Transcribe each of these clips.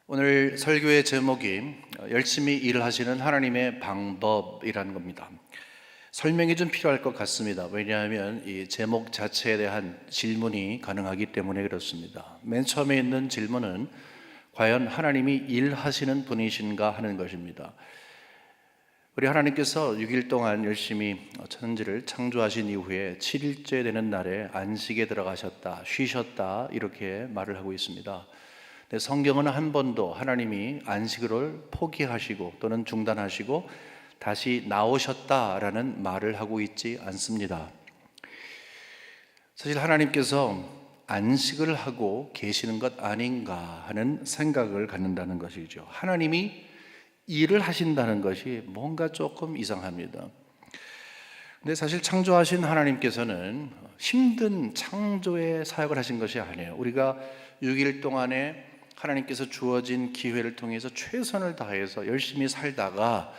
오늘 설교의 제목이 열심히 일하시는 하나님의 방법이라는 겁니다. 설명이 좀 필요할 것 같습니다. 왜냐하면 이 제목 자체에 대한 질문이 가능하기 때문에 그렇습니다. 맨 처음에 있는 질문은 과연 하나님이 일하시는 분이신가 하는 것입니다. 우리 하나님께서 6일 동안 열심히 천지를 창조하신 이후에 7일째 되는 날에 안식에 들어가셨다, 쉬셨다 이렇게 말을 하고 있습니다. 성경은 한 번도 하나님이 안식을 포기하시고 또는 중단하시고 다시 나오셨다라는 말을 하고 있지 않습니다. 사실 하나님께서 안식을 하고 계시는 것 아닌가 하는 생각을 갖는다는 것이죠. 하나님이 일을 하신다는 것이 뭔가 조금 이상합니다. 근데 사실 창조하신 하나님께서는 힘든 창조의 사역을 하신 것이 아니에요. 우리가 6일 동안에 하나님께서 주어진 기회를 통해서 최선을 다해서 열심히 살다가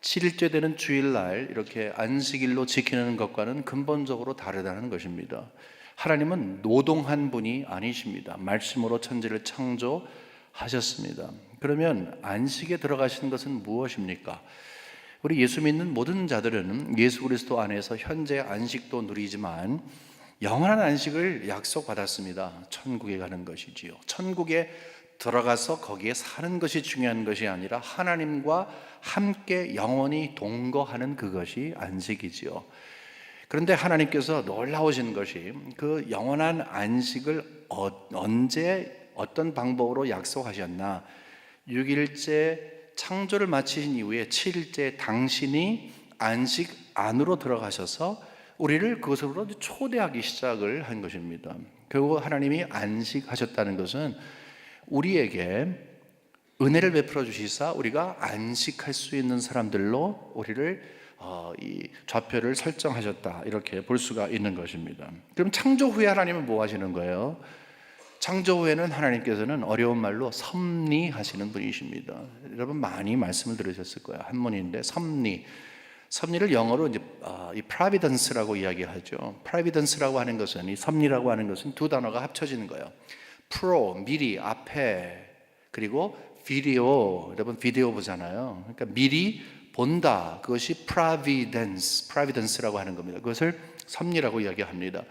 7일째 되는 주일날 이렇게 안식일로 지키는 것과는 근본적으로 다르다는 것입니다. 하나님은 노동한 분이 아니십니다. 말씀으로 천지를 창조하셨습니다. 그러면 안식에 들어가시는 것은 무엇입니까? 우리 예수 믿는 모든 자들은 예수 그리스도 안에서 현재 안식도 누리지만 영원한 안식을 약속받았습니다. 천국에 가는 것이지요. 천국에 들어가서 거기에 사는 것이 중요한 것이 아니라 하나님과 함께 영원히 동거하는 그것이 안식이지요. 그런데 하나님께서 놀라우신 것이 그 영원한 안식을 언제 어떤 방법으로 약속하셨나? 6일째 창조를 마치신 이후에 7일째 당신이 안식 안으로 들어가셔서 우리를 그것으로 초대하기 시작을 한 것입니다. 결국 하나님이 안식하셨다는 것은 우리에게 은혜를 베풀어 주시사 우리가 안식할 수 있는 사람들로 우리를 이 좌표를 설정하셨다 이렇게 볼 수가 있는 것입니다. 그럼 창조 후에 하나님은 뭐 하시는 거예요? 창조 후에는 하나님께서는 어려운 말로 섭리하시는 분이십니다. 여러분 많이 말씀을 들으셨을 거예요. 한문인데 섭리를 영어로 이제 이 providence라고 이야기하죠. providence라고 하는 것은 이 섭리라고 하는 것은 두 단어가 합쳐지는 거예요. pro 미리 앞에 그리고 video 여러분 비디오 보잖아요. 그러니까 미리 본다 그것이 providence라고 하는 겁니다. 그것을 섭리라고 이야기합니다.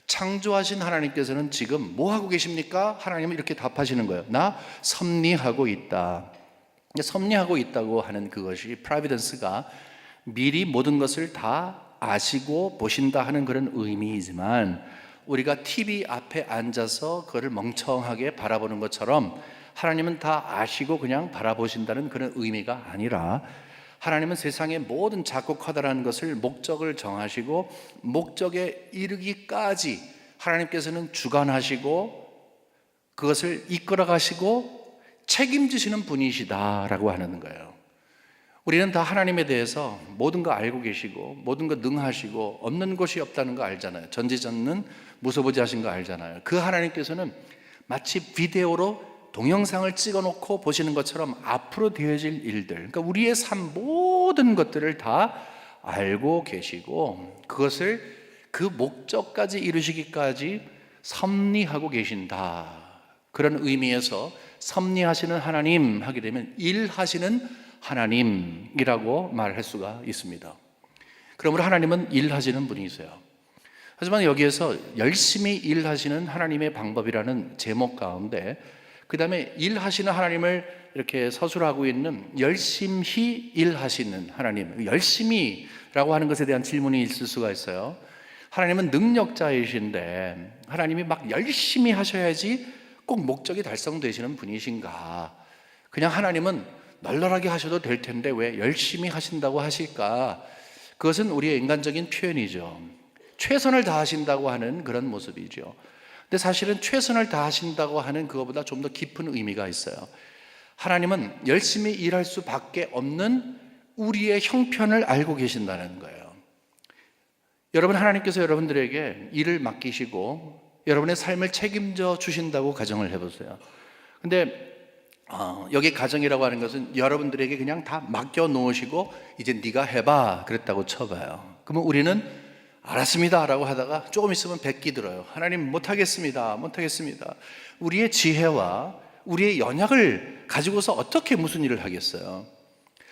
창조하신 하나님께서는 지금 뭐 하고 계십니까? 하나님은 이렇게 답하시는 거예요. 나 섭리하고 있다. 섭리하고 있다고 하는 그것이 providence가 미리 모든 것을 다 아시고 보신다 하는 그런 의미이지만 우리가 TV 앞에 앉아서 그를 멍청하게 바라보는 것처럼 하나님은 다 아시고 그냥 바라보신다는 그런 의미가 아니라 하나님은 세상의 모든 작고 커다란 것을 목적을 정하시고 목적에 이르기까지 하나님께서는 주관하시고 그것을 이끌어 가시고 책임지시는 분이시다라고 하는 거예요. 우리는 다 하나님에 대해서 모든 거 알고 계시고 모든 거 능하시고 없는 것이 없다는 거 알잖아요. 전지전능 무소부지하신 거 알잖아요. 그 하나님께서는 마치 비디오로 동영상을 찍어놓고 보시는 것처럼 앞으로 되어질 일들, 그러니까 우리의 삶 모든 것들을 다 알고 계시고 그것을 그 목적까지 이루시기까지 섭리하고 계신다. 그런 의미에서 섭리하시는 하나님 하게 되면 일하시는 하나님이라고 말할 수가 있습니다. 그러므로 하나님은 일하시는 분이세요. 하지만 여기에서 열심히 일하시는 하나님의 방법이라는 제목 가운데 그 다음에 일하시는 하나님을 이렇게 서술하고 있는 열심히 일하시는 하나님, 열심히라고 하는 것에 대한 질문이 있을 수가 있어요. 하나님은 능력자이신데 하나님이 막 열심히 하셔야지 꼭 목적이 달성되시는 분이신가? 그냥 하나님은 널널하게 하셔도 될 텐데 왜 열심히 하신다고 하실까? 그것은 우리의 인간적인 표현이죠. 최선을 다하신다고 하는 그런 모습이죠. 근데 사실은 최선을 다하신다고 하는 그것보다 좀 더 깊은 의미가 있어요. 하나님은 열심히 일할 수밖에 없는 우리의 형편을 알고 계신다는 거예요. 여러분, 하나님께서 여러분들에게 일을 맡기시고 여러분의 삶을 책임져 주신다고 가정을 해보세요. 근데 여기 가정이라고 하는 것은 여러분들에게 그냥 다 맡겨 놓으시고 이제 네가 해봐 그랬다고 쳐봐요. 그러면 우리는 알았습니다 라고 하다가 조금 있으면 백기 들어요. 하나님 못하겠습니다. 우리의 지혜와 우리의 연약을 가지고서 어떻게 무슨 일을 하겠어요?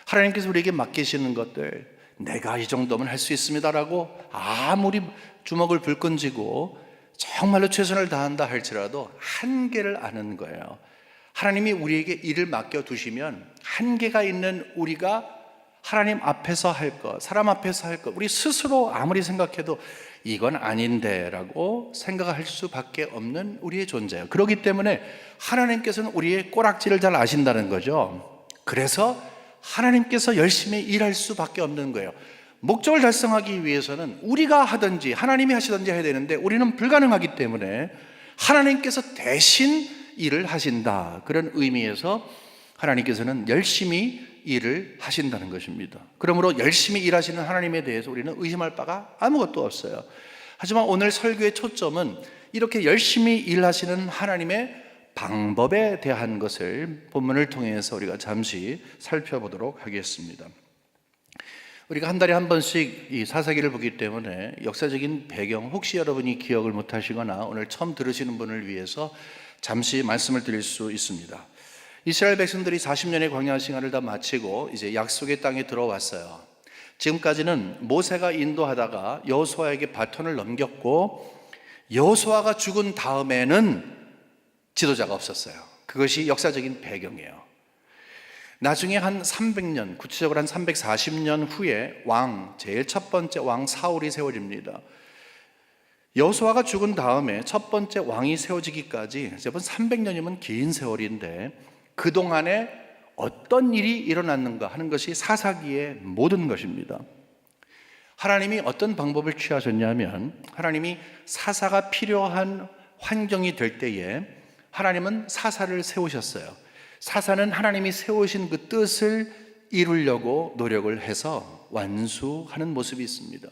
하나님께서 우리에게 맡기시는 것들, 내가 이 정도면 할 수 있습니다라고 아무리 주먹을 불끈 쥐고 정말로 최선을 다한다 할지라도 한계를 아는 거예요. 하나님이 우리에게 일을 맡겨두시면 한계가 있는 우리가 하나님 앞에서 할 것, 사람 앞에서 할 것, 우리 스스로 아무리 생각해도 이건 아닌데 라고 생각할 수밖에 없는 우리의 존재예요. 그렇기 때문에 하나님께서는 우리의 꼬락지를 잘 아신다는 거죠. 그래서 하나님께서 열심히 일할 수밖에 없는 거예요. 목적을 달성하기 위해서는 우리가 하든지 하나님이 하시든지 해야 되는데 우리는 불가능하기 때문에 하나님께서 대신 일을 하신다. 그런 의미에서 하나님께서는 열심히 일을 하신다는 것입니다. 그러므로 열심히 일하시는 하나님에 대해서 우리는 의심할 바가 아무것도 없어요. 하지만 오늘 설교의 초점은 이렇게 열심히 일하시는 하나님의 방법에 대한 것을 본문을 통해서 우리가 잠시 살펴보도록 하겠습니다. 우리가 한 달에 한 번씩 이 사사기를 보기 때문에 역사적인 배경, 혹시 여러분이 기억을 못하시거나 오늘 처음 들으시는 분을 위해서 잠시 말씀을 드릴 수 있습니다. 이스라엘 백성들이 40년의 광야 생활을 다 마치고 이제 약속의 땅에 들어왔어요. 지금까지는 모세가 인도하다가 여호수아에게 바톤을 넘겼고, 여호수아가 죽은 다음에는 지도자가 없었어요. 그것이 역사적인 배경이에요. 나중에 한 300년, 구체적으로 한 340년 후에 제일 첫 번째 왕 사울이 세워집니다. 여호수아가 죽은 다음에 첫 번째 왕이 세워지기까지 여러분 300년이면 긴 세월인데 그동안에 어떤 일이 일어났는가 하는 것이 사사기의 모든 것입니다. 하나님이 어떤 방법을 취하셨냐면, 하나님이 사사가 필요한 환경이 될 때에 하나님은 사사를 세우셨어요. 사사는 하나님이 세우신 그 뜻을 이루려고 노력을 해서 완수하는 모습이 있습니다.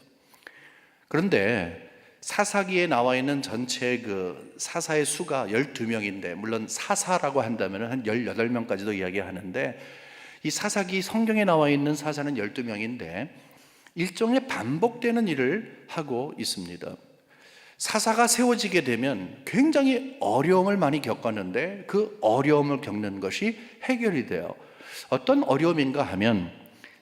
그런데 사사기에 나와 있는 전체 그 사사의 수가 12명인데, 물론 사사라고 한다면 한 18명까지도 이야기하는데, 이 사사기 성경에 나와 있는 사사는 12명인데 일종의 반복되는 일을 하고 있습니다. 사사가 세워지게 되면 굉장히 어려움을 많이 겪었는데 그 어려움을 겪는 것이 해결이 돼요. 어떤 어려움인가 하면,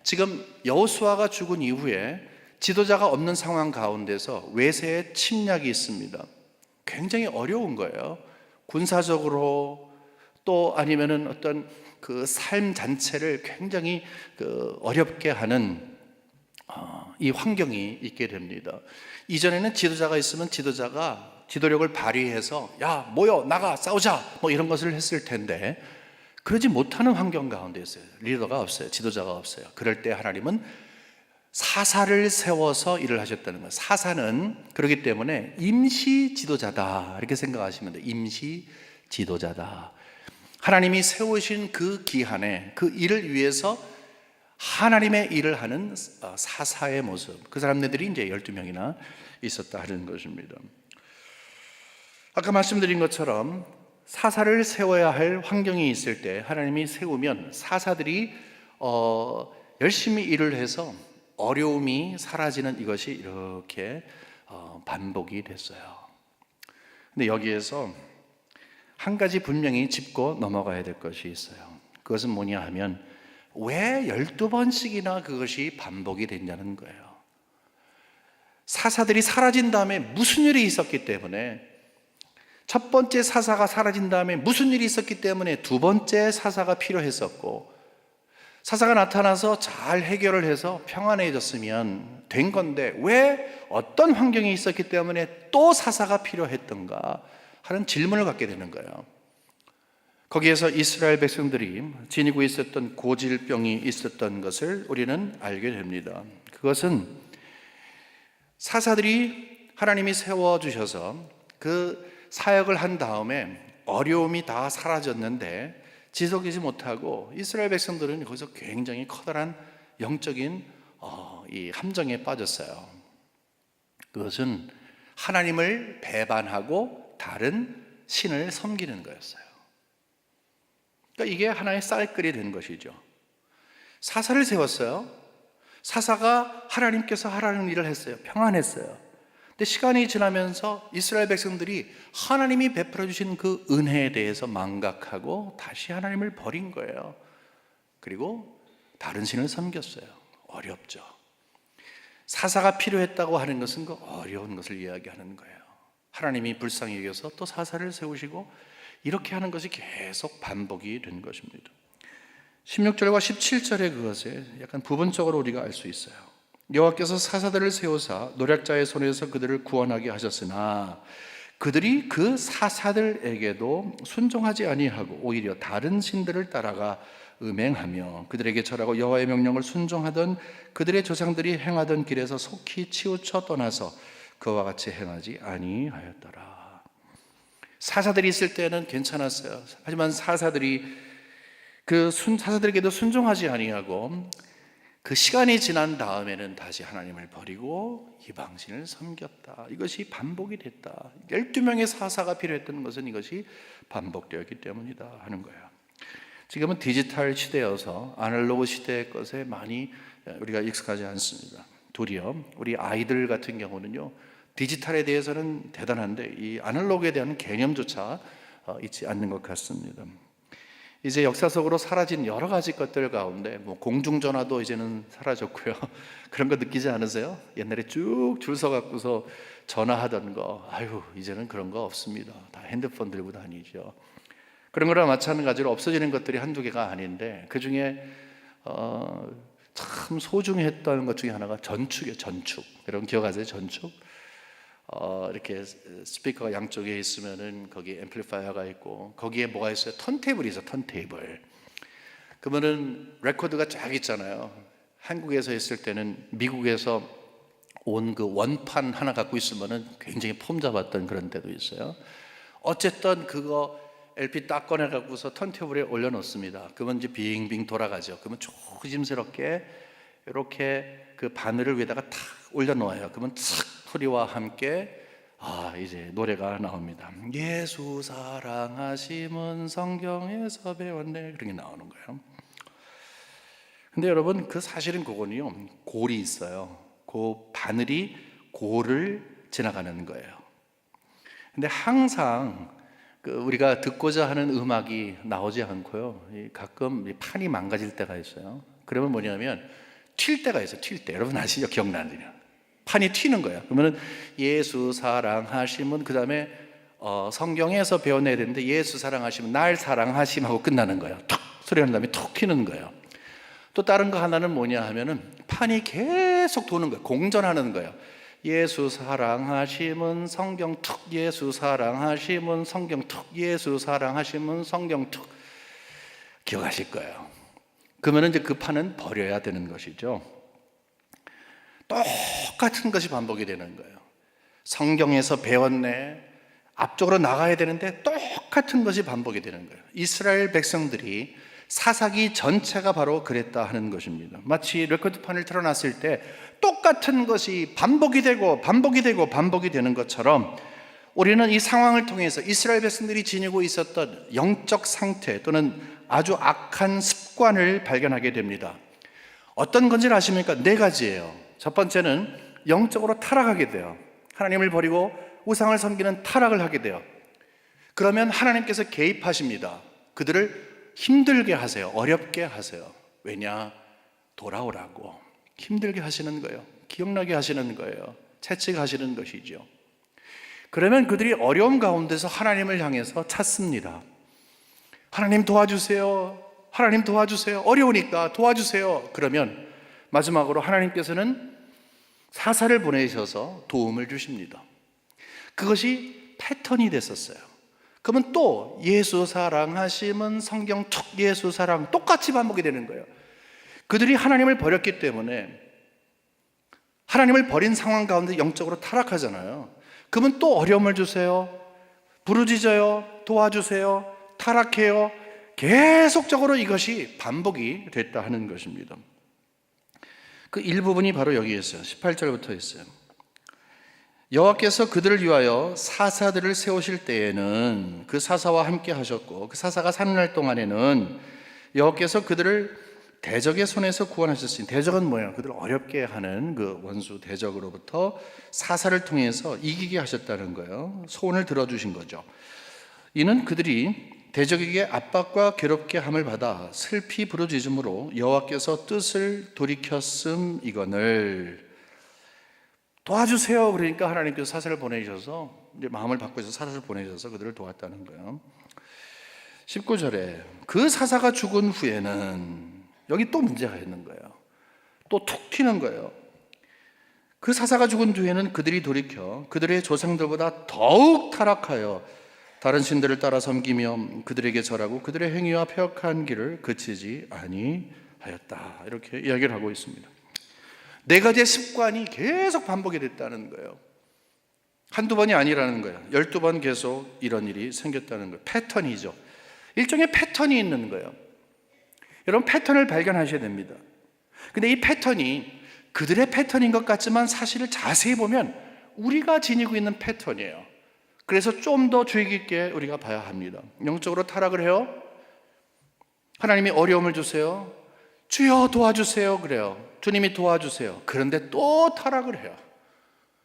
지금 여호수아가 죽은 이후에 지도자가 없는 상황 가운데서 외세의 침략이 있습니다. 굉장히 어려운 거예요. 군사적으로 또 아니면은 어떤 그 삶 자체를 굉장히 어렵게 하는 이 환경이 있게 됩니다. 이전에는 지도자가 있으면 지도자가 지도력을 발휘해서 야 모여 나가 싸우자 뭐 이런 것을 했을 텐데, 그러지 못하는 환경 가운데 있어요. 리더가 없어요. 지도자가 없어요. 그럴 때 하나님은 사사를 세워서 일을 하셨다는 거예요. 사사는 그렇기 때문에 임시 지도자다 이렇게 생각하시면 돼요. 임시 지도자다. 하나님이 세우신 그 기한에 그 일을 위해서 하나님의 일을 하는 사사의 모습, 그 사람들이 이제 12명이나 있었다 하는 것입니다. 아까 말씀드린 것처럼 사사를 세워야 할 환경이 있을 때 하나님이 세우면 사사들이 열심히 일을 해서 어려움이 사라지는, 이것이 이렇게 반복이 됐어요. 근데 여기에서 한 가지 분명히 짚고 넘어가야 될 것이 있어요. 그것은 뭐냐 하면, 왜 12번씩이나 그것이 반복이 됐냐는 거예요. 사사들이 사라진 다음에 무슨 일이 있었기 때문에, 첫 번째 사사가 사라진 다음에 무슨 일이 있었기 때문에 두 번째 사사가 필요했었고, 사사가 나타나서 잘 해결을 해서 평안해졌으면 된 건데 왜 어떤 환경이 있었기 때문에 또 사사가 필요했던가 하는 질문을 갖게 되는 거예요. 거기에서 이스라엘 백성들이 지니고 있었던 고질병이 있었던 것을 우리는 알게 됩니다. 그것은 사사들이 하나님이 세워주셔서 그 사역을 한 다음에 어려움이 다 사라졌는데 지속되지 못하고 이스라엘 백성들은 거기서 굉장히 커다란 영적인 이 함정에 빠졌어요. 그것은 하나님을 배반하고 다른 신을 섬기는 거였어요. 그러니까 이게 하나의 사이클이 된 것이죠. 사사를 세웠어요. 사사가 하나님께서 하라는 일을 했어요. 평안했어요. 근데 시간이 지나면서 이스라엘 백성들이 하나님이 베풀어 주신 그 은혜에 대해서 망각하고 다시 하나님을 버린 거예요. 그리고 다른 신을 섬겼어요. 어렵죠. 사사가 필요했다고 하는 것은 그 어려운 것을 이야기하는 거예요. 하나님이 불쌍히 여겨서 또 사사를 세우시고 이렇게 하는 것이 계속 반복이 된 것입니다. 16절과 17절의 그것에 약간 부분적으로 우리가 알 수 있어요. 여호와께서 사사들을 세우사 노략자의 손에서 그들을 구원하게 하셨으나 그들이 그 사사들에게도 순종하지 아니하고 오히려 다른 신들을 따라가 음행하며 그들에게 절하고 여호와의 명령을 순종하던 그들의 조상들이 행하던 길에서 속히 치우쳐 떠나서 그와 같이 행하지 아니하였더라. 사사들이 있을 때는 괜찮았어요. 하지만 사사들에게도 순종하지 아니하고 그 시간이 지난 다음에는 다시 하나님을 버리고 이방신을 섬겼다. 이것이 반복이 됐다. 12명의 사사가 필요했던 것은 이것이 반복되었기 때문이다 하는 거예요. 지금은 디지털 시대여서 아날로그 시대의 것에 많이 우리가 익숙하지 않습니다. 도리어 우리 아이들 같은 경우는요, 디지털에 대해서는 대단한데 이 아날로그에 대한 개념조차 있지 않는 것 같습니다. 이제 역사 속으로 사라진 여러 가지 것들 가운데 공중전화도 이제는 사라졌고요. 그런 거 느끼지 않으세요? 옛날에 쭉 줄 서 갖고서 전화하던 거, 이제는 그런 거 없습니다. 다 핸드폰 들고 다니죠. 그런 거랑 마찬가지로 없어지는 것들이 한두 개가 아닌데 그 중에 참 소중했던 것 중에 하나가 전축이에요. 전축. 여러분 기억하세요? 전축? 이렇게 스피커가 양쪽에 있으면은 거기에 앰플리파이어가 있고 거기에 뭐가 있어요? 턴테이블이 있어요. 턴테이블. 그러면은 레코드가 쫙 있잖아요. 한국에서 있을 때는 미국에서 온 그 원판 하나 갖고 있으면은 굉장히 폼 잡았던 그런 때도 있어요. 어쨌든 그거 LP 딱 꺼내 갖고서 턴테이블에 올려놓습니다. 그러면 이제 빙빙 돌아가죠. 그러면 조심스럽게 이렇게 그 바늘을 위에다가 탁 올려놓아요. 그러면 탁 소리와 함께 이제 노래가 나옵니다. 예수 사랑하심은 성경에서 배웠네. 그런 게 나오는 거예요. 근데 여러분 사실은 그거는요, 골이 있어요. 그 바늘이 골을 지나가는 거예요. 근데 항상 우리가 듣고자 하는 음악이 나오지 않고요, 가끔 판이 망가질 때가 있어요. 그러면 뭐냐면 튈 때가 있어요. 튈 때. 여러분 아시죠? 기억나느냐? 판이 튀는 거예요. 그러면 예수 사랑하심은 그 다음에 성경에서 배워내야 되는데 예수 사랑하심은 날 사랑하심하고 끝나는 거예요. 툭 소리가 난 다음에 툭 튀는 거예요. 또 다른 거 하나는 뭐냐 하면은 판이 계속 도는 거예요. 공전하는 거예요. 예수 사랑하심은 성경 툭, 예수 사랑하심은 성경 툭, 예수 사랑하심은 성경 툭. 기억하실 거예요. 그러면 이제 그 판은 버려야 되는 것이죠. 똑같은 것이 반복이 되는 거예요. 성경에서 배웠네. 앞쪽으로 나가야 되는데 똑같은 것이 반복이 되는 거예요. 이스라엘 백성들이 사사기 전체가 바로 그랬다 하는 것입니다. 마치 레코드판을 틀어놨을 때 똑같은 것이 반복이 되고 반복이 되고 반복이 되는 것처럼 우리는 이 상황을 통해서 이스라엘 백성들이 지니고 있었던 영적 상태 또는 아주 악한 습관을 발견하게 됩니다. 어떤 건지 아십니까? 4가지예요. 첫 번째는 영적으로 타락하게 돼요. 하나님을 버리고 우상을 섬기는 타락을 하게 돼요. 그러면 하나님께서 개입하십니다. 그들을 힘들게 하세요. 어렵게 하세요. 왜냐? 돌아오라고 힘들게 하시는 거예요. 기억나게 하시는 거예요. 채찍하시는 것이죠. 그러면 그들이 어려움 가운데서 하나님을 향해서 찾습니다. 하나님 도와주세요. 하나님 도와주세요. 어려우니까 도와주세요. 그러면 마지막으로 하나님께서는 사사를 보내셔서 도움을 주십니다. 그것이 패턴이 됐었어요. 그러면 또 예수 사랑하심은 성경 툭 예수 사랑 똑같이 반복이 되는 거예요. 그들이 하나님을 버렸기 때문에 하나님을 버린 상황 가운데 영적으로 타락하잖아요. 그러면 또 어려움을 주세요. 부르짖어요. 도와주세요. 타락해요. 계속적으로 이것이 반복이 됐다 하는 것입니다. 그 일부분이 바로 여기에 있어요. 18절부터 있어요. 여호와께서 그들을 위하여 사사들을 세우실 때에는 그 사사와 함께 하셨고 그 사사가 사는 날 동안에는 여호와께서 그들을 대적의 손에서 구원하셨으니, 대적은 뭐예요? 그들 어렵게 하는 그 원수 대적으로부터 사사를 통해서 이기게 하셨다는 거예요. 소원을 들어주신 거죠. 이는 그들이 대적에게 압박과 괴롭게 함을 받아 슬피 부르짖음으로 여호와께서 뜻을 돌이켰음이거늘. 도와주세요. 그러니까 하나님께서 사사를 보내셔서, 이제 마음을 바꿔서 사사를 보내셔서 그들을 도왔다는 거예요. 19절에 그 사사가 죽은 후에는, 여기 또 문제가 있는 거예요. 또 툭 튀는 거예요. 그 사사가 죽은 뒤에는 그들이 돌이켜 그들의 조상들보다 더욱 타락하여 다른 신들을 따라 섬기며 그들에게 절하고 그들의 행위와 폐역한 길을 그치지 아니하였다. 이렇게 이야기를 하고 있습니다. 네 가지의 습관이 계속 반복이 됐다는 거예요. 한두 번이 아니라는 거예요. 12번 계속 이런 일이 생겼다는 거예요. 패턴이죠. 일종의 패턴이 있는 거예요. 여러분, 패턴을 발견하셔야 됩니다. 근데 이 패턴이 그들의 패턴인 것 같지만 사실을 자세히 보면 우리가 지니고 있는 패턴이에요. 그래서 좀 더 주의 깊게 우리가 봐야 합니다. 영적으로 타락을 해요. 하나님이 어려움을 주세요. 주여 도와주세요. 그래요. 주님이 도와주세요. 그런데 또 타락을 해요.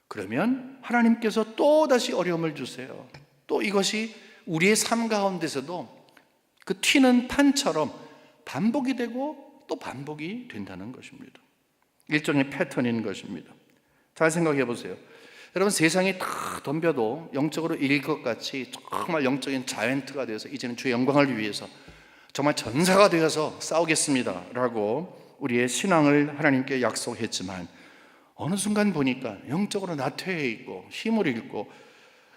그러면 하나님께서 또 다시 어려움을 주세요. 또 이것이 우리의 삶 가운데서도 그 튀는 판처럼 반복이 되고 또 반복이 된다는 것입니다. 일종의 패턴인 것입니다. 잘 생각해 보세요. 여러분, 세상이 다 덤벼도 영적으로 이길 것 같이 정말 영적인 자이언트가 되어서 이제는 주의 영광을 위해서 정말 전사가 되어서 싸우겠습니다 라고 우리의 신앙을 하나님께 약속했지만, 어느 순간 보니까 영적으로 나태해 있고 힘을 잃고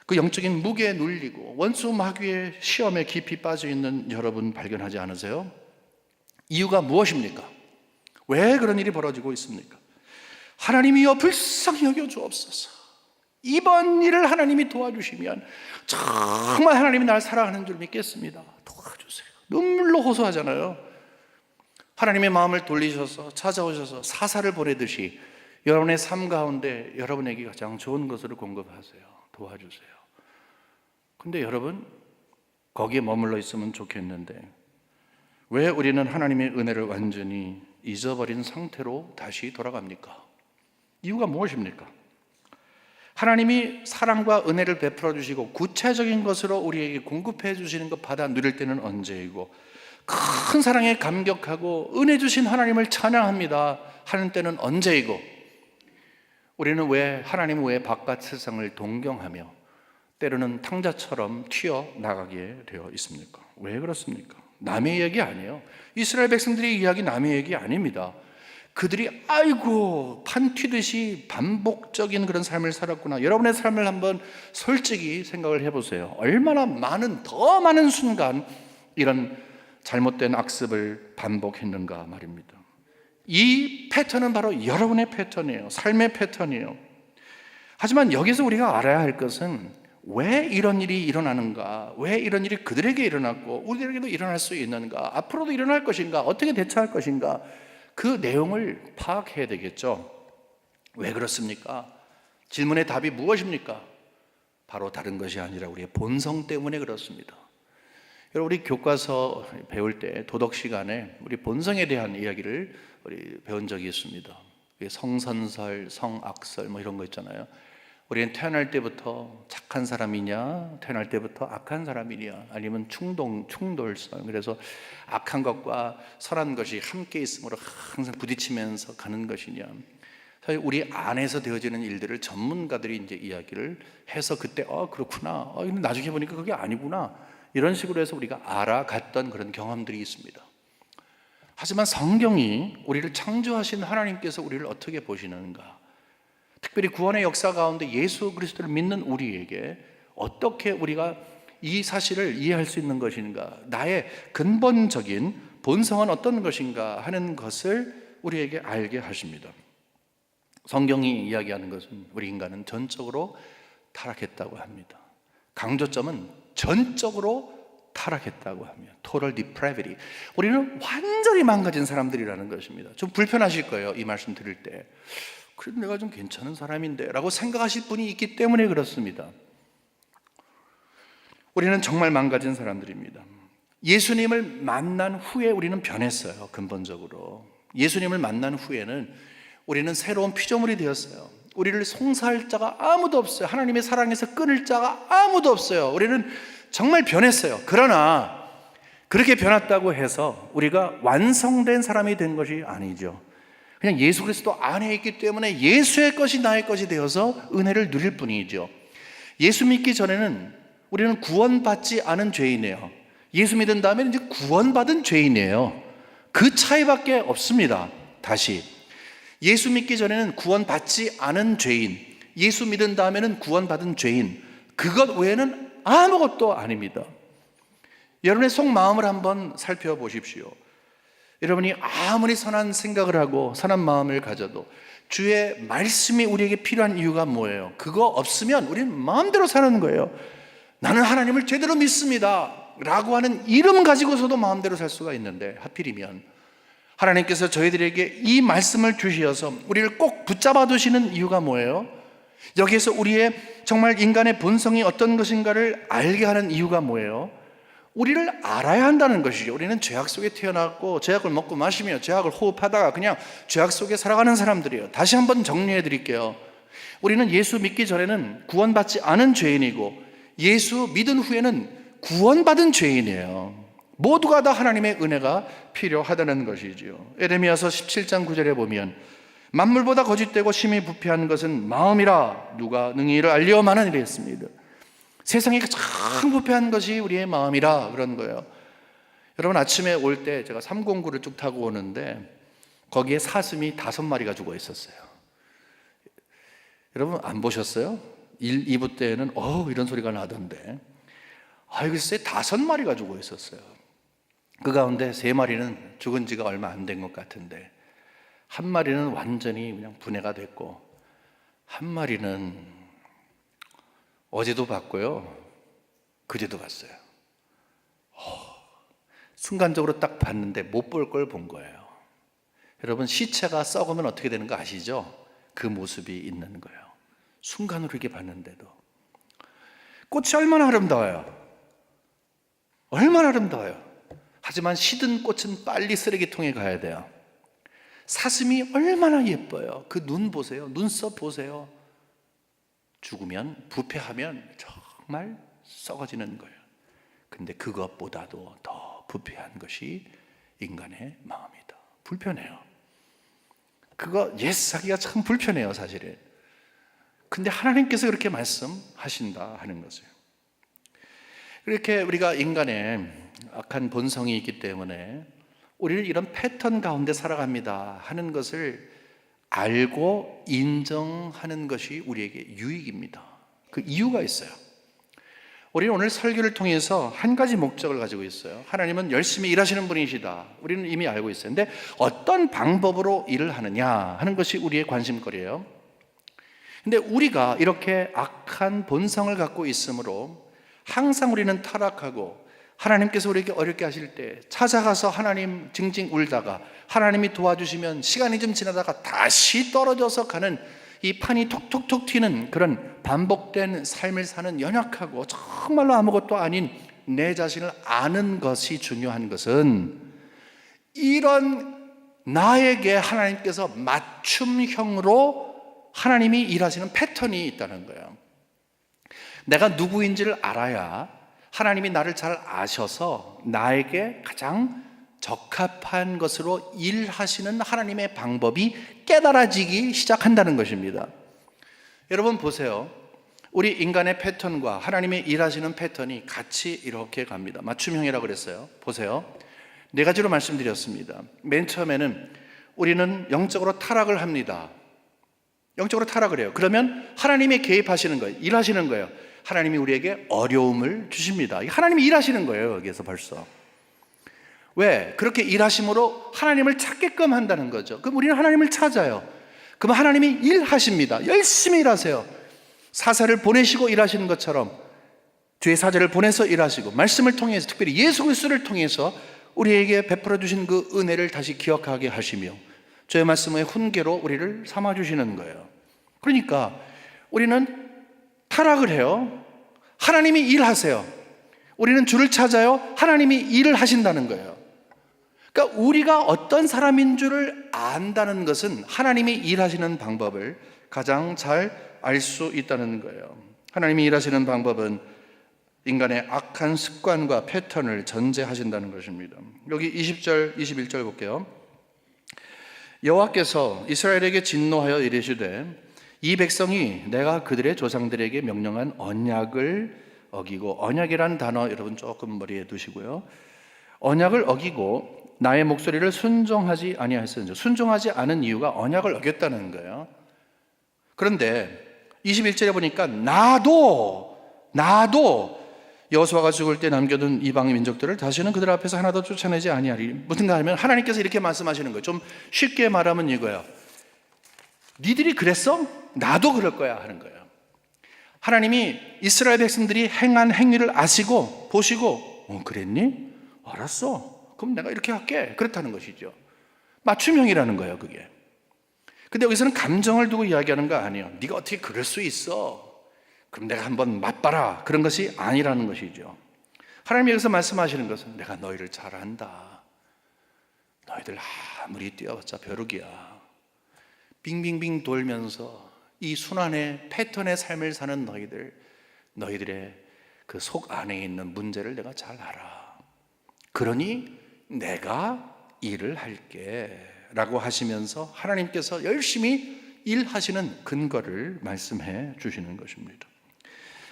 그 영적인 무게에 눌리고 원수 마귀의 시험에 깊이 빠져 있는 여러분 발견하지 않으세요? 이유가 무엇입니까? 왜 그런 일이 벌어지고 있습니까? 하나님이여 불쌍히 여겨 주옵소서. 이번 일을 하나님이 도와주시면 정말 하나님이 날 사랑하는 줄 믿겠습니다. 도와주세요. 눈물로 호소하잖아요. 하나님의 마음을 돌리셔서 찾아오셔서 사사를 보내듯이 여러분의 삶 가운데 여러분에게 가장 좋은 것을 공급하세요. 도와주세요. 근데 여러분, 거기에 머물러 있으면 좋겠는데 왜 우리는 하나님의 은혜를 완전히 잊어버린 상태로 다시 돌아갑니까? 이유가 무엇입니까? 하나님이 사랑과 은혜를 베풀어 주시고 구체적인 것으로 우리에게 공급해 주시는 것 받아 누릴 때는 언제이고, 큰 사랑에 감격하고 은혜 주신 하나님을 찬양합니다 하는 때는 언제이고, 우리는 왜 하나님 외에 바깥 세상을 동경하며 때로는 탕자처럼 튀어나가게 되어 있습니까? 왜 그렇습니까? 남의 이야기 아니에요. 이스라엘 백성들의 이야기 남의 얘기 아닙니다. 그들이 아이고 판 튀듯이 반복적인 그런 삶을 살았구나. 여러분의 삶을 한번 솔직히 생각을 해보세요. 얼마나 많은, 더 많은 순간 이런 잘못된 악습을 반복했는가 말입니다. 이 패턴은 바로 여러분의 패턴이에요. 삶의 패턴이에요. 하지만 여기서 우리가 알아야 할 것은 왜 이런 일이 일어나는가, 왜 이런 일이 그들에게 일어났고 우리에게도 일어날 수 있는가, 앞으로도 일어날 것인가, 어떻게 대처할 것인가, 그 내용을 파악해야 되겠죠. 왜 그렇습니까? 질문의 답이 무엇입니까? 바로 다른 것이 아니라 우리의 본성 때문에 그렇습니다. 여러분, 우리 교과서 배울 때 도덕 시간에 우리 본성에 대한 이야기를 우리 배운 적이 있습니다. 성선설, 성악설 뭐 이런 거 있잖아요. 우리는 태어날 때부터 착한 사람이냐, 태어날 때부터 악한 사람이냐, 아니면 충돌성. 그래서 악한 것과 선한 것이 함께 있으므로 항상 부딪히면서 가는 것이냐. 사실 우리 안에서 되어지는 일들을 전문가들이 이제 이야기를 해서 그때 그렇구나, 근데 나중에 보니까 그게 아니구나, 이런 식으로 해서 우리가 알아갔던 그런 경험들이 있습니다. 하지만 성경이 우리를 창조하신 하나님께서 우리를 어떻게 보시는가, 특별히 구원의 역사 가운데 예수 그리스도를 믿는 우리에게 어떻게 우리가 이 사실을 이해할 수 있는 것인가, 나의 근본적인 본성은 어떤 것인가 하는 것을 우리에게 알게 하십니다. 성경이 이야기하는 것은 우리 인간은 전적으로 타락했다고 합니다. 강조점은 전적으로 타락했다고 합니다. Total depravity. 우리는 완전히 망가진 사람들이라는 것입니다. 좀 불편하실 거예요, 이 말씀 드릴 때. 그래도 내가 좀 괜찮은 사람인데 라고 생각하실 분이 있기 때문에 그렇습니다. 우리는 정말 망가진 사람들입니다. 예수님을 만난 후에 우리는 변했어요. 근본적으로 예수님을 만난 후에는 우리는 새로운 피조물이 되었어요. 우리를 송사할 자가 아무도 없어요. 하나님의 사랑에서 끊을 자가 아무도 없어요. 우리는 정말 변했어요. 그러나 그렇게 변했다고 해서 우리가 완성된 사람이 된 것이 아니죠. 그냥 예수 그리스도 안에 있기 때문에 예수의 것이 나의 것이 되어서 은혜를 누릴 뿐이죠. 예수 믿기 전에는 우리는 구원받지 않은 죄인이에요. 예수 믿은 다음에 이제 구원받은 죄인이에요. 그 차이밖에 없습니다. 다시 예수 믿기 전에는 구원받지 않은 죄인, 예수 믿은 다음에는 구원받은 죄인, 그것 외에는 아무것도 아닙니다. 여러분의 속마음을 한번 살펴보십시오. 여러분이 아무리 선한 생각을 하고 선한 마음을 가져도 주의 말씀이 우리에게 필요한 이유가 뭐예요? 그거 없으면 우리는 마음대로 사는 거예요. 나는 하나님을 제대로 믿습니다 라고 하는 이름 가지고서도 마음대로 살 수가 있는데, 하필이면 하나님께서 저희들에게 이 말씀을 주셔서 우리를 꼭 붙잡아 두시는 이유가 뭐예요? 여기에서 우리의 정말 인간의 본성이 어떤 것인가를 알게 하는 이유가 뭐예요? 우리를 알아야 한다는 것이죠. 우리는 죄악 속에 태어났고 죄악을 먹고 마시며 죄악을 호흡하다가 그냥 죄악 속에 살아가는 사람들이에요. 다시 한번 정리해 드릴게요. 우리는 예수 믿기 전에는 구원받지 않은 죄인이고 예수 믿은 후에는 구원받은 죄인이에요. 모두가 다 하나님의 은혜가 필요하다는 것이죠. 에레미야서 17장 9절에 보면 만물보다 거짓되고 심히 부패한 것은 마음이라 누가 능히 이를 알리오마는 이라 했습니다. 세상에 가장 부패한 것이 우리의 마음이라 그런 거예요. 여러분 아침에 올 때 제가 309를 쭉 타고 오는데 거기에 사슴이 5마리가 죽어 있었어요. 여러분 안 보셨어요? 1, 2부 때는 이런 소리가 나던데 글쎄 5마리가 죽어 있었어요. 그 가운데 3마리는 죽은 지가 얼마 안 된 것 같은데 한 마리는 완전히 그냥 분해가 됐고 한 마리는 어제도 봤고요 그제도 봤어요. 순간적으로 딱 봤는데 못 볼 걸 본 거예요. 여러분 시체가 썩으면 어떻게 되는 거 아시죠? 그 모습이 있는 거예요. 순간으로 이렇게 봤는데도. 꽃이 얼마나 아름다워요. 얼마나 아름다워요. 하지만 시든 꽃은 빨리 쓰레기통에 가야 돼요. 사슴이 얼마나 예뻐요. 그 눈 보세요. 눈썹 보세요. 죽으면 부패하면 정말 썩어지는 거예요. 근데 그것보다도 더 부패한 것이 인간의 마음이다. 불편해요. 그거 옛사기가 참 불편해요 사실은. 근데 하나님께서 그렇게 말씀하신다 하는 것이에요. 이렇게 우리가 인간의 악한 본성이 있기 때문에 우리를 이런 패턴 가운데 살아갑니다 하는 것을 알고 인정하는 것이 우리에게 유익입니다. 그 이유가 있어요. 우리는 오늘 설교를 통해서 한 가지 목적을 가지고 있어요. 하나님은 열심히 일하시는 분이시다. 우리는 이미 알고 있어요. 근데 어떤 방법으로 일을 하느냐 하는 것이 우리의 관심거리예요. 근데 우리가 이렇게 악한 본성을 갖고 있으므로 항상 우리는 타락하고 하나님께서 우리에게 어렵게 하실 때 찾아가서 하나님 징징 울다가 하나님이 도와주시면 시간이 좀 지나다가 다시 떨어져서 가는 이 판이 톡톡톡 튀는 그런 반복된 삶을 사는 연약하고 정말로 아무것도 아닌 내 자신을 아는 것이 중요한 것은 이런 나에게 하나님께서 맞춤형으로 하나님이 일하시는 패턴이 있다는 거예요. 내가 누구인지를 알아야 하나님이 나를 잘 아셔서 나에게 가장 적합한 것으로 일하시는 하나님의 방법이 깨달아지기 시작한다는 것입니다. 여러분 보세요. 우리 인간의 패턴과 하나님의 일하시는 패턴이 같이 이렇게 갑니다. 맞춤형이라고 그랬어요. 보세요. 4가지로 말씀드렸습니다. 맨 처음에는 우리는 영적으로 타락을 합니다. 영적으로 타락을 해요. 그러면 하나님이 개입하시는 거예요. 일하시는 거예요. 하나님이 우리에게 어려움을 주십니다. 하나님이 일하시는 거예요. 여기에서 벌써. 왜? 그렇게 일하심으로 하나님을 찾게끔 한다는 거죠. 그럼 우리는 하나님을 찾아요. 그럼 하나님이 일하십니다. 열심히 일하세요. 사사를 보내시고 일하시는 것처럼 주의 사자를 보내서 일하시고 말씀을 통해서 특별히 예수 그리스도를 통해서 우리에게 베풀어 주신 그 은혜를 다시 기억하게 하시며 주의 말씀의 훈계로 우리를 삼아주시는 거예요. 그러니까 우리는 타락을 해요. 하나님이 일하세요. 우리는 주를 찾아요. 하나님이 일을 하신다는 거예요. 그러니까 우리가 어떤 사람인 줄을 안다는 것은 하나님이 일하시는 방법을 가장 잘 알 수 있다는 거예요. 하나님이 일하시는 방법은 인간의 악한 습관과 패턴을 전제하신다는 것입니다. 여기 20절, 21절 볼게요. 여호와께서 이스라엘에게 진노하여 이르시되 이 백성이 내가 그들의 조상들에게 명령한 언약을 어기고, 언약이라는 단어 여러분 조금 머리에 두시고요. 언약을 어기고 나의 목소리를 순종하지 아니하였으니, 순종하지 않은 이유가 언약을 어겼다는 거예요. 그런데 21절에 보니까 나도 여호수아가 죽을 때 남겨둔 이방 민족들을 다시는 그들 앞에서 하나도 쫓아내지 아니하리. 무슨가 하면 하나님께서 이렇게 말씀하시는 거예요. 좀 쉽게 말하면 이거예요. 니들이 그랬어? 나도 그럴 거야 하는 거예요. 하나님이 이스라엘 백성들이 행한 행위를 아시고 보시고, 그랬니? 알았어. 그럼 내가 이렇게 할게. 그렇다는 것이죠. 맞춤형이라는 거예요, 그게. 근데 여기서는 감정을 두고 이야기하는 거 아니에요. 네가 어떻게 그럴 수 있어? 그럼 내가 한번 맛봐라. 그런 것이 아니라는 것이죠. 하나님이 여기서 말씀하시는 것은 내가 너희를 잘 안다. 너희들 아무리 뛰어봤자 벼룩이야. 빙빙빙 돌면서 이 순환의 패턴의 삶을 사는 너희들의 그 속 안에 있는 문제를 내가 잘 알아. 그러니 내가 일을 할게 라고 하시면서 하나님께서 열심히 일하시는 근거를 말씀해 주시는 것입니다.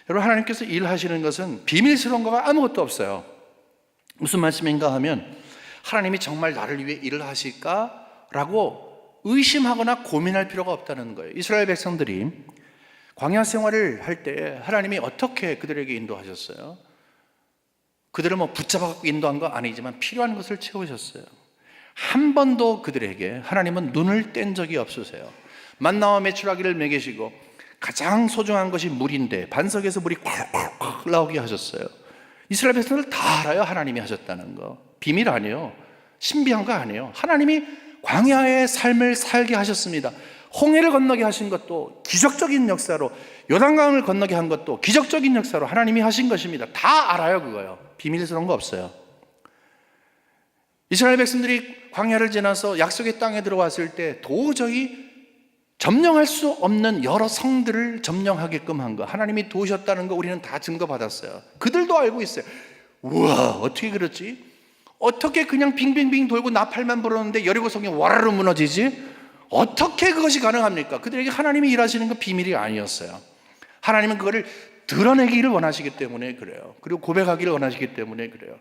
여러분, 하나님께서 일하시는 것은 비밀스러운 거가 아무것도 없어요. 무슨 말씀인가 하면 하나님이 정말 나를 위해 일을 하실까? 라고 의심하거나 고민할 필요가 없다는 거예요. 이스라엘 백성들이 광야 생활을 할 때 하나님이 어떻게 그들에게 인도하셨어요? 그들을 붙잡아갖고 인도한 거 아니지만 필요한 것을 채우셨어요. 한 번도 그들에게 하나님은 눈을 뗀 적이 없으세요. 만나와 메추라기를 먹이시고 가장 소중한 것이 물인데 반석에서 물이 콱콱콱 나오게 하셨어요. 이스라엘 백성들 다 알아요. 하나님이 하셨다는 거. 비밀 아니에요. 신비한 거 아니에요. 하나님이 광야의 삶을 살게 하셨습니다. 홍해를 건너게 하신 것도 기적적인 역사로, 요단강을 건너게 한 것도 기적적인 역사로 하나님이 하신 것입니다. 다 알아요. 그거요. 비밀스러운 거 없어요. 이스라엘 백성들이 광야를 지나서 약속의 땅에 들어왔을 때 도저히 점령할 수 없는 여러 성들을 점령하게끔 한 거, 하나님이 도우셨다는 거 우리는 다 증거받았어요. 그들도 알고 있어요. 우와, 어떻게 그렇지? 어떻게 그냥 빙빙빙 돌고 나팔만 불었는데 여리고성이 와르르 무너지지? 어떻게 그것이 가능합니까? 그들에게 하나님이 일하시는 건 비밀이 아니었어요. 하나님은 그거를 드러내기를 원하시기 때문에 그래요. 그리고 고백하기를 원하시기 때문에 그래요.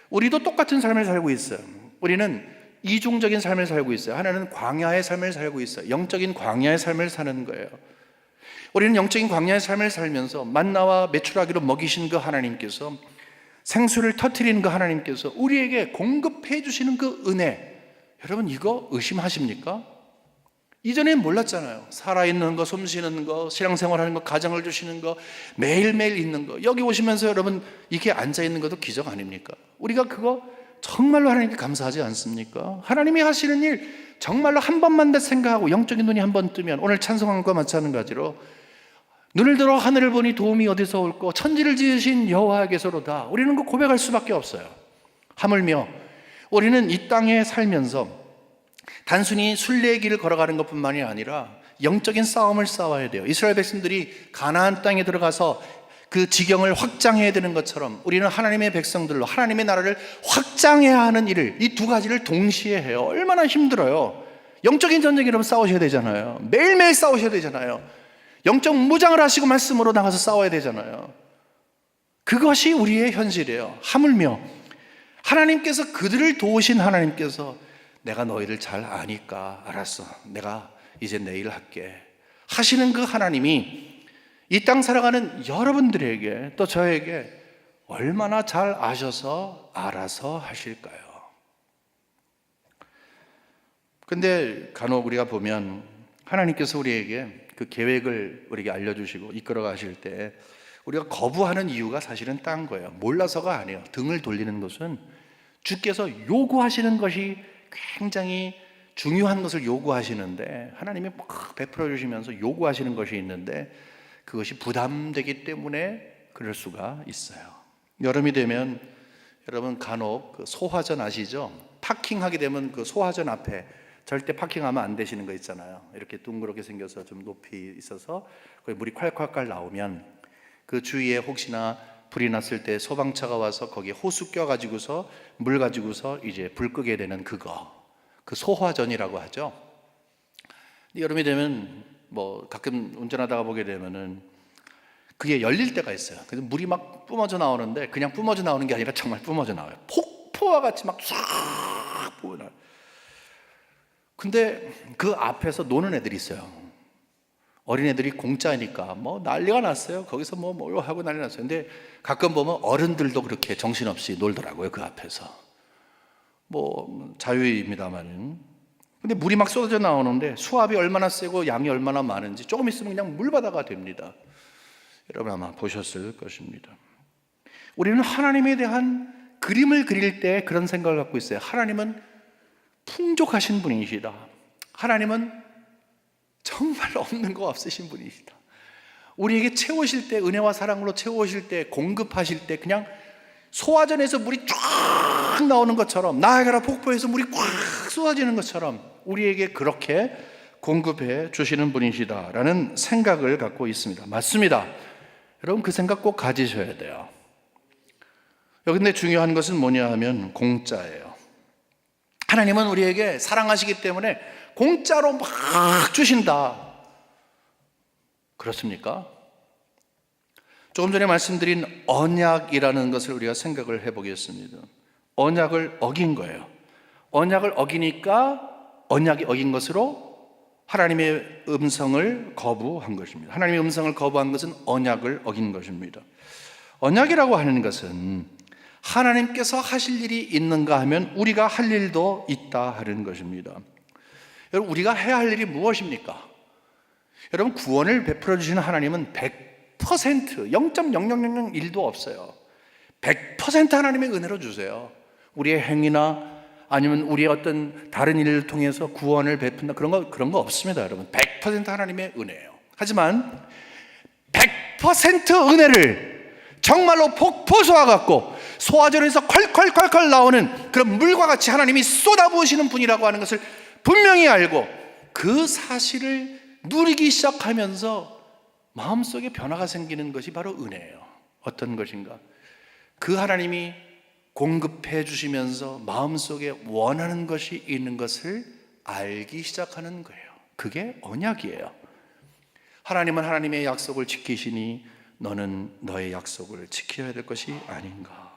우리도 똑같은 삶을 살고 있어요. 우리는 이중적인 삶을 살고 있어요. 하나는 광야의 삶을 살고 있어요. 영적인 광야의 삶을 사는 거예요. 우리는 영적인 광야의 삶을 살면서 만나와 메추라기로 먹이신 그 하나님께서, 생수를 터뜨리는 그 하나님께서 우리에게 공급해 주시는 그 은혜, 여러분 이거 의심하십니까? 이전엔 몰랐잖아요. 살아있는 거, 숨쉬는 거, 신앙생활하는 거, 가정을 주시는 거, 매일매일 있는 거. 여기 오시면서 여러분 이렇게 앉아있는 것도 기적 아닙니까? 우리가 그거 정말로 하나님께 감사하지 않습니까? 하나님이 하시는 일 정말로 한 번만 더 생각하고 영적인 눈이 한 번 뜨면, 오늘 찬송한 것과 마찬가지로 눈을 들어 하늘을 보니 도움이 어디서 올꼬, 천지를 지으신 여호와께서로다. 우리는 그 고백할 수밖에 없어요. 하물며 우리는 이 땅에 살면서 단순히 순례의 길을 걸어가는 것뿐만이 아니라 영적인 싸움을 싸워야 돼요. 이스라엘 백성들이 가나안 땅에 들어가서 그 지경을 확장해야 되는 것처럼 우리는 하나님의 백성들로 하나님의 나라를 확장해야 하는 일을, 이 두 가지를 동시에 해요. 얼마나 힘들어요. 영적인 전쟁 여러분 싸우셔야 되잖아요. 매일매일 싸우셔야 되잖아요. 영적 무장을 하시고 말씀으로 나가서 싸워야 되잖아요. 그것이 우리의 현실이에요. 하물며 하나님께서, 그들을 도우신 하나님께서 내가 너희를 잘 아니까 알았어, 내가 이제 내 일 할게 하시는 그 하나님이 이 땅 살아가는 여러분들에게, 또 저에게 얼마나 잘 아셔서 알아서 하실까요? 근데 간혹 우리가 보면 하나님께서 우리에게 그 계획을 우리에게 알려주시고 이끌어 가실 때 우리가 거부하는 이유가 사실은 딴 거예요. 몰라서가 아니에요. 등을 돌리는 것은 주께서 요구하시는 것이 굉장히 중요한 것을 요구하시는데, 하나님이 막 베풀어 주시면서 요구하시는 것이 있는데 그것이 부담되기 때문에 그럴 수가 있어요. 여름이 되면 여러분 간혹 그 소화전 아시죠? 파킹하게 되면 그 소화전 앞에 절대 파킹하면 안 되시는 거 있잖아요. 이렇게 둥그렇게 생겨서 좀 높이 있어서 거기 물이 콸콸콸 나오면 그 주위에 혹시나 불이 났을 때 소방차가 와서 거기에 호수 껴가지고서 물 가지고서 이제 불 끄게 되는 그거, 그 소화전이라고 하죠. 여름이 되면 뭐 가끔 운전하다가 보게 되면은 그게 열릴 때가 있어요. 그래서 물이 막 뿜어져 나오는데 그냥 뿜어져 나오는 게 아니라 정말 뿜어져 나와요. 폭포와 같이 막 쫙 뿜어나요. 근데 그 앞에서 노는 애들이 있어요. 어린애들이 공짜니까 뭐 난리가 났어요. 거기서 뭐 하고 난리 났어요. 근데 가끔 보면 어른들도 그렇게 정신없이 놀더라고요. 그 앞에서. 뭐 자유입니다만은. 근데 물이 막 쏟아져 나오는데 수압이 얼마나 세고 양이 얼마나 많은지 조금 있으면 그냥 물바다가 됩니다. 여러분 아마 보셨을 것입니다. 우리는 하나님에 대한 그림을 그릴 때 그런 생각을 갖고 있어요. 하나님은 풍족하신 분이시다. 하나님은 정말 없는 거 없으신 분이시다. 우리에게 채우실 때, 은혜와 사랑으로 채우실 때, 공급하실 때 그냥 소화전에서 물이 쫙 나오는 것처럼, 나야가라 폭포에서 물이 꽉 쏟아지는 것처럼 우리에게 그렇게 공급해 주시는 분이시다라는 생각을 갖고 있습니다. 맞습니다. 여러분 그 생각 꼭 가지셔야 돼요. 여기 근데 중요한 것은 뭐냐 하면 공짜예요. 하나님은 우리에게 사랑하시기 때문에 공짜로 막 주신다. 그렇습니까? 조금 전에 말씀드린 언약이라는 것을 우리가 생각을 해보겠습니다. 언약을 어긴 거예요. 언약을 어기니까 언약이 어긴 것으로 하나님의 음성을 거부한 것입니다. 하나님의 음성을 거부한 것은 언약을 어긴 것입니다. 언약이라고 하는 것은 하나님께서 하실 일이 있는가 하면 우리가 할 일도 있다 하는 것입니다. 여러분 우리가 해야 할 일이 무엇입니까? 여러분 구원을 베풀어 주시는 하나님은 100% 0.0001도 없어요. 100% 하나님의 은혜로 주세요. 우리의 행위나 아니면 우리의 어떤 다른 일을 통해서 구원을 베푼다 그런 거 없습니다, 여러분. 100% 하나님의 은혜예요. 하지만 100% 은혜를 정말로 폭포수와 같고 소화전에서 콸콸콸콸 나오는 그런 물과 같이 하나님이 쏟아부으시는 분이라고 하는 것을 분명히 알고 그 사실을 누리기 시작하면서 마음속에 변화가 생기는 것이 바로 은혜예요. 어떤 것인가? 그 하나님이 공급해 주시면서 마음속에 원하는 것이 있는 것을 알기 시작하는 거예요. 그게 언약이에요. 하나님은 하나님의 약속을 지키시니 너는 너의 약속을 지켜야 될 것이 아닌가.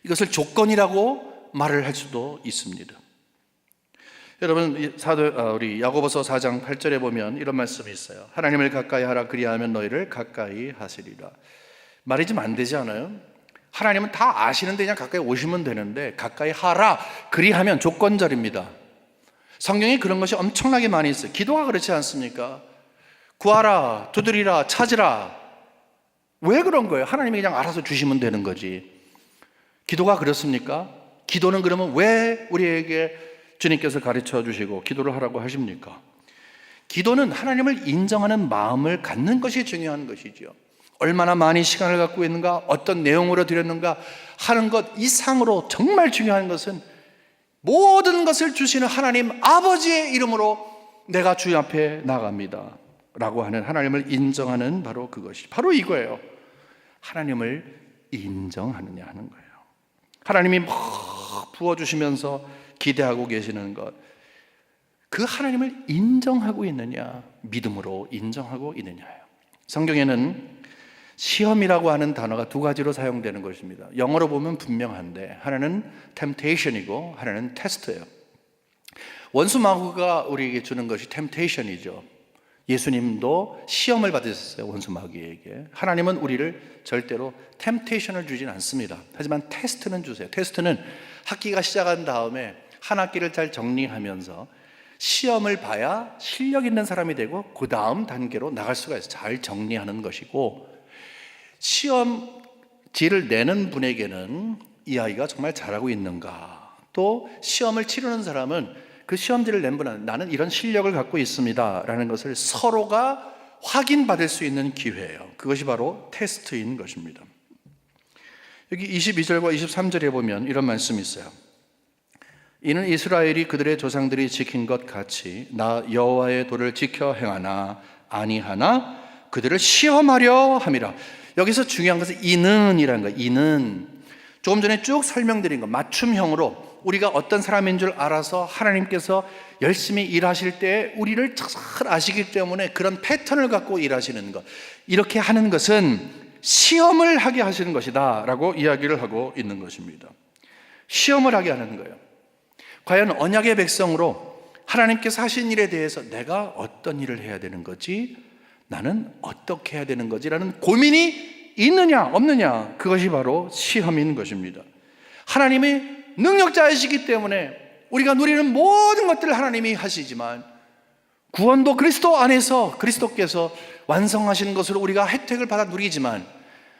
이것을 조건이라고 말을 할 수도 있습니다. 여러분 우리 야고보서 4장 8절에 보면 이런 말씀이 있어요. 하나님을 가까이 하라 그리하면 너희를 가까이 하시리라. 말이 좀 안 되지 않아요? 하나님은 다 아시는데 그냥 가까이 오시면 되는데 가까이 하라 그리하면 조건절입니다. 성경에 그런 것이 엄청나게 많이 있어요. 기도가 그렇지 않습니까? 구하라, 두드리라, 찾으라. 왜 그런 거예요? 하나님이 그냥 알아서 주시면 되는 거지. 기도가 그렇습니까? 기도는 그러면 왜 우리에게 주님께서 가르쳐 주시고 기도를 하라고 하십니까? 기도는 하나님을 인정하는 마음을 갖는 것이 중요한 것이죠. 얼마나 많이 시간을 갖고 있는가, 어떤 내용으로 드렸는가 하는 것 이상으로 정말 중요한 것은 모든 것을 주시는 하나님 아버지의 이름으로 내가 주님 앞에 나갑니다 라고 하는 하나님을 인정하는 바로 그것이 바로 이거예요. 하나님을 인정하느냐 하는 거예요. 하나님이 막 부어주시면서 기대하고 계시는 것, 그 하나님을 인정하고 있느냐, 믿음으로 인정하고 있느냐예요. 성경에는 시험이라고 하는 단어가 두 가지로 사용되는 것입니다. 영어로 보면 분명한데 하나는 temptation이고 하나는 test예요. 원수마귀가 우리에게 주는 것이 temptation이죠. 예수님도 시험을 받으셨어요, 원수마귀에게. 하나님은 우리를 절대로 temptation을 주진 않습니다. 하지만 테스트는 주세요. 테스트는 학기가 시작한 다음에 한 학기를 잘 정리하면서 시험을 봐야 실력 있는 사람이 되고 그 다음 단계로 나갈 수가 있어요. 잘 정리하는 것이고, 시험지를 내는 분에게는 이 아이가 정말 잘하고 있는가, 또 시험을 치르는 사람은 그 시험지를 낸 분은 나는 이런 실력을 갖고 있습니다 라는 것을 서로가 확인받을 수 있는 기회예요. 그것이 바로 테스트인 것입니다. 여기 22절과 23절에 보면 이런 말씀이 있어요. 이는 이스라엘이 그들의 조상들이 지킨 것 같이 나 여호와의 도를 지켜 행하나 아니하나 그들을 시험하려 함이라. 여기서 중요한 것은 이는이라는 거예요. 이는 조금 전에 쭉 설명드린 것 맞춤형으로 우리가 어떤 사람인 줄 알아서 하나님께서 열심히 일하실 때 우리를 잘 아시기 때문에 그런 패턴을 갖고 일하시는 것, 이렇게 하는 것은 시험을 하게 하시는 것이다 라고 이야기를 하고 있는 것입니다. 시험을 하게 하는 거예요. 과연 언약의 백성으로 하나님께서 하신 일에 대해서 내가 어떤 일을 해야 되는 거지? 나는 어떻게 해야 되는 거지? 라는 고민이 있느냐 없느냐, 그것이 바로 시험인 것입니다. 하나님이 능력자이시기 때문에 우리가 누리는 모든 것들을 하나님이 하시지만 구원도 그리스도 안에서 그리스도께서 완성하시는 것으로 우리가 혜택을 받아 누리지만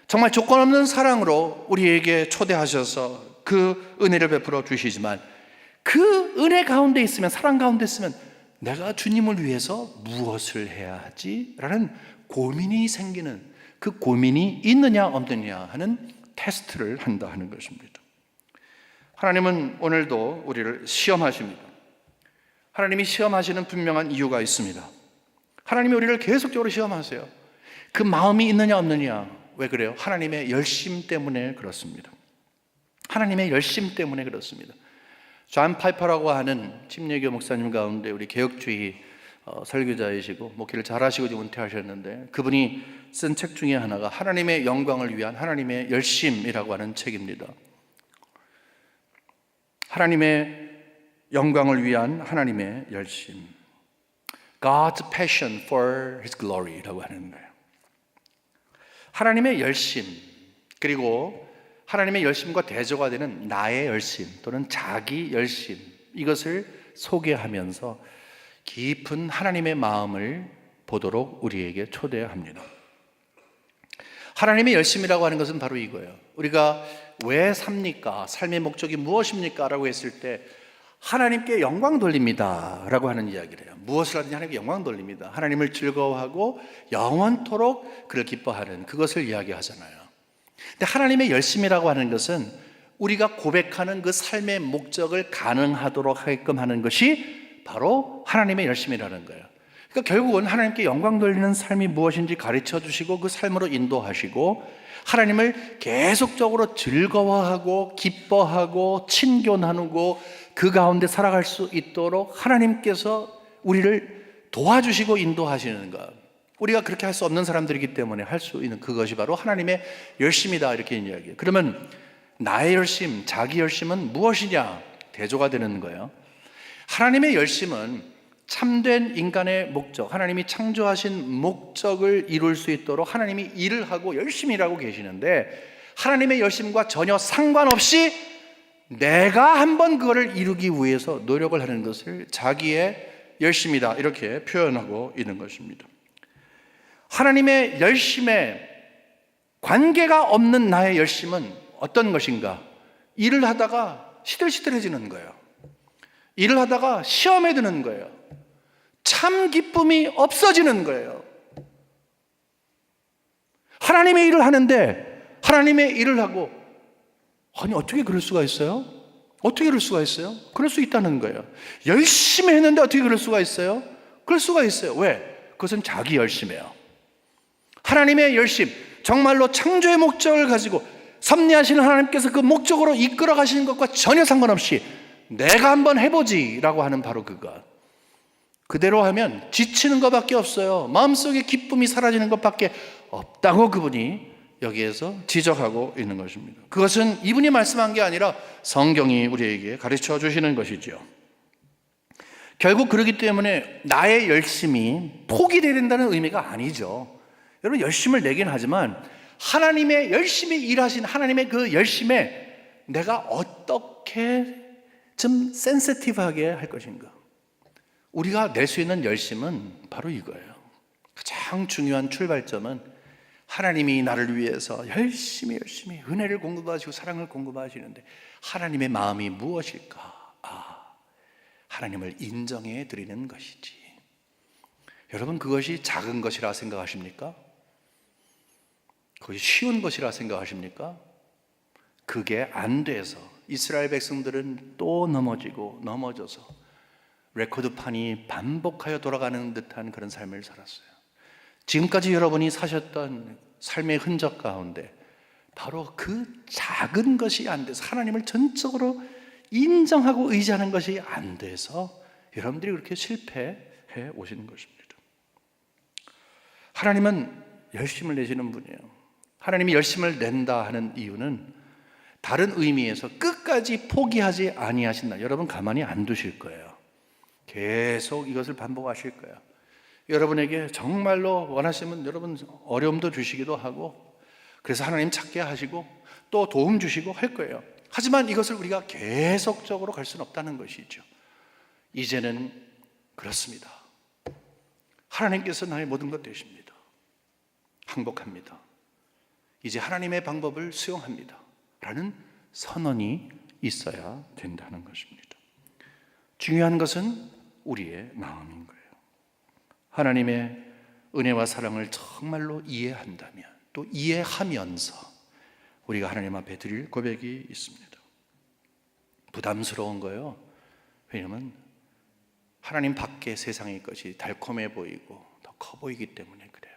정말 조건 없는 사랑으로 우리에게 초대하셔서 그 은혜를 베풀어 주시지만 그 은혜 가운데 있으면, 사랑 가운데 있으면 내가 주님을 위해서 무엇을 해야 하지? 라는 고민이 생기는, 그 고민이 있느냐 없느냐 하는 테스트를 한다 하는 것입니다. 하나님은 오늘도 우리를 시험하십니다. 하나님이 시험하시는 분명한 이유가 있습니다. 하나님이 우리를 계속적으로 시험하세요. 그 마음이 있느냐 없느냐. 왜 그래요? 하나님의 열심 때문에 그렇습니다. 하나님의 열심 때문에 그렇습니다. 존 파이퍼라고 하는 침례교 목사님 가운데 우리 개혁주의 설교자이시고 목회를 잘하시고 지금 은퇴하셨는데, 그분이 쓴 책 중에 하나가 하나님의 영광을 위한 하나님의 열심이라고 하는 책입니다. 하나님의 영광을 위한 하나님의 열심, God's passion for His glory라고 하는 거예요. 하나님의 열심, 그리고 하나님의 열심과 대조가 되는 나의 열심 또는 자기 열심, 이것을 소개하면서 깊은 하나님의 마음을 보도록 우리에게 초대합니다. 하나님의 열심이라고 하는 것은 바로 이거예요. 우리가 왜 삽니까? 삶의 목적이 무엇입니까? 라고 했을 때 하나님께 영광 돌립니다 라고 하는 이야기를 해요. 무엇을 하든지 하나님께 영광 돌립니다. 하나님을 즐거워하고 영원토록 그를 기뻐하는, 그것을 이야기하잖아요. 근데 하나님의 열심이라고 하는 것은 우리가 고백하는 그 삶의 목적을 가능하도록 하게끔 하는 것이 바로 하나님의 열심이라는 거예요. 그러니까 결국은 하나님께 영광 돌리는 삶이 무엇인지 가르쳐 주시고 그 삶으로 인도하시고 하나님을 계속적으로 즐거워하고 기뻐하고 친교 나누고 그 가운데 살아갈 수 있도록 하나님께서 우리를 도와주시고 인도하시는 것, 우리가 그렇게 할 수 없는 사람들이기 때문에 할 수 있는 그것이 바로 하나님의 열심이다, 이렇게 이야기해요. 그러면 나의 열심, 자기 열심은 무엇이냐? 대조가 되는 거예요. 하나님의 열심은 참된 인간의 목적, 하나님이 창조하신 목적을 이룰 수 있도록 하나님이 일을 하고 열심히 일하고 계시는데, 하나님의 열심과 전혀 상관없이 내가 한번 그거를 이루기 위해서 노력을 하는 것을 자기의 열심이다, 이렇게 표현하고 있는 것입니다. 하나님의 열심에 관계가 없는 나의 열심은 어떤 것인가? 일을 하다가 시들시들해지는 거예요. 일을 하다가 시험에 드는 거예요. 참 기쁨이 없어지는 거예요. 하나님의 일을 하는데 하나님의 일을 하고, 아니 어떻게 그럴 수가 있어요? 어떻게 그럴 수가 있어요? 그럴 수 있다는 거예요. 열심히 했는데 어떻게 그럴 수가 있어요? 그럴 수가 있어요. 왜? 그것은 자기 열심이에요. 하나님의 열심, 정말로 창조의 목적을 가지고 섭리하시는 하나님께서 그 목적으로 이끌어 가시는 것과 전혀 상관없이 내가 한번 해보지 라고 하는 바로 그것, 그대로 하면 지치는 것밖에 없어요. 마음속에 기쁨이 사라지는 것밖에 없다고 그분이 여기에서 지적하고 있는 것입니다. 그것은 이분이 말씀한 게 아니라 성경이 우리에게 가르쳐 주시는 것이죠. 결국 그렇기 때문에 나의 열심이 포기되야 된다는 의미가 아니죠. 여러분, 열심을 내긴 하지만 하나님의 열심히 일하신 하나님의 그 열심에 내가 어떻게 좀 센시티브하게 할 것인가. 우리가 낼 수 있는 열심은 바로 이거예요. 가장 중요한 출발점은 하나님이 나를 위해서 열심히 은혜를 공급하시고 사랑을 공급하시는데 하나님의 마음이 무엇일까? 하나님을 인정해 드리는 것이지. 여러분, 그것이 작은 것이라 생각하십니까? 그것이 쉬운 것이라 생각하십니까? 그게 안 돼서 이스라엘 백성들은 또 넘어져서 레코드판이 반복하여 돌아가는 듯한 그런 삶을 살았어요. 지금까지 여러분이 사셨던 삶의 흔적 가운데 바로 그 작은 것이 안 돼서, 하나님을 전적으로 인정하고 의지하는 것이 안 돼서 여러분들이 그렇게 실패해 오시는 것입니다. 하나님은 열심을 내시는 분이에요. 하나님이 열심을 낸다 하는 이유는 다른 의미에서 끝까지 포기하지 아니하신다. 여러분 가만히 안 두실 거예요. 계속 이것을 반복하실 거예요. 여러분에게 정말로 원하시면 여러분 어려움도 주시기도 하고, 그래서 하나님 찾게 하시고 또 도움 주시고 할 거예요. 하지만 이것을 우리가 계속적으로 갈 수는 없다는 것이죠. 이제는 그렇습니다. 하나님께서 나의 모든 것 되십니다. 항복합니다. 이제 하나님의 방법을 수용합니다 라는 선언이 있어야 된다는 것입니다. 중요한 것은 우리의 마음인 거예요. 하나님의 은혜와 사랑을 정말로 이해한다면, 또 이해하면서 우리가 하나님 앞에 드릴 고백이 있습니다. 부담스러운 거예요. 왜냐하면 하나님 밖에 세상의 것이 달콤해 보이고 더 커 보이기 때문에 그래요.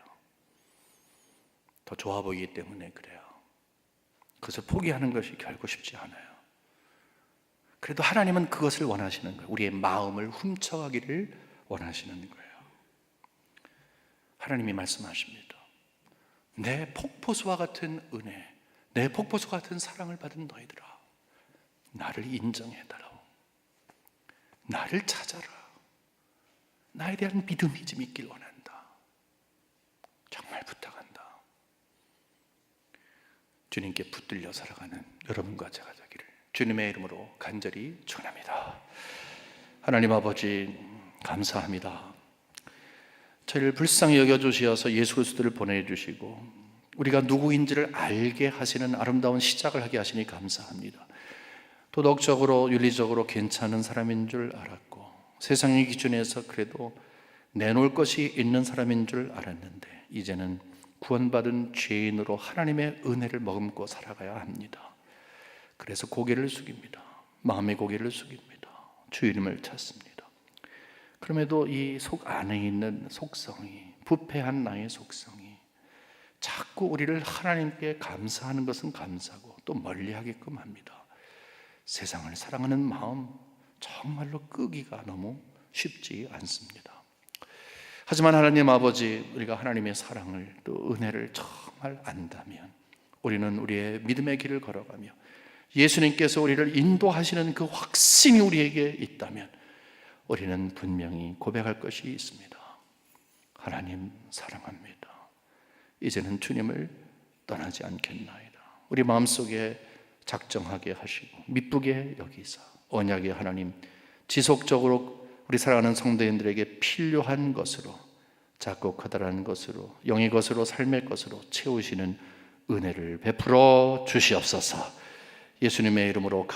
더 좋아 보이기 때문에 그래요. 그래서 포기하는 것이 결코 쉽지 않아요. 그래도 하나님은 그것을 원하시는 거예요. 우리의 마음을 훔쳐가기를 원하시는 거예요. 하나님이 말씀하십니다. 내 폭포수와 같은 은혜, 내 폭포수와 같은 사랑을 받은 너희들아, 나를 인정해달라. 나를 찾아라. 나에 대한 믿음이 좀 있길 원한다. 정말 부탁한다. 주님께 붙들려 살아가는 여러분과 제가 되기를 주님의 이름으로 간절히 축원합니다. 하나님 아버지, 감사합니다. 저희를 불쌍히 여겨주시어서 예수 그리스도를 보내주시고 우리가 누구인지를 알게 하시는 아름다운 시작을 하게 하시니 감사합니다. 도덕적으로 윤리적으로 괜찮은 사람인 줄 알았고 세상의 기준에서 그래도 내놓을 것이 있는 사람인 줄 알았는데 이제는 구원받은 죄인으로 하나님의 은혜를 머금고 살아가야 합니다. 그래서 고개를 숙입니다. 마음의 고개를 숙입니다. 주 이름을 찾습니다. 그럼에도 이 속 안에 있는 속성이, 부패한 나의 속성이 자꾸 우리를 하나님께 감사하는 것은 감사고 또 멀리하게끔 합니다. 세상을 사랑하는 마음 정말로 끄기가 너무 쉽지 않습니다. 하지만 하나님 아버지, 우리가 하나님의 사랑을 또 은혜를 정말 안다면 우리는 우리의 믿음의 길을 걸어가며 예수님께서 우리를 인도하시는 그 확신이 우리에게 있다면 우리는 분명히 고백할 것이 있습니다. 하나님 사랑합니다. 이제는 주님을 떠나지 않겠나이다. 우리 마음속에 작정하게 하시고 미쁘게 여기사 언약의 하나님, 지속적으로 우리 사랑하는 성도인들에게 필요한 것으로, 작고 커다란 것으로, 영의 것으로, 삶의 것으로 채우시는 은혜를 베풀어 주시옵소서. 예수님의 이름으로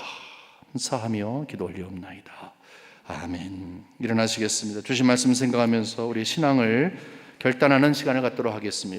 감사하며 기도 올리옵나이다. 아멘. 일어나시겠습니다. 주신 말씀 생각하면서 우리 신앙을 결단하는 시간을 갖도록 하겠습니다.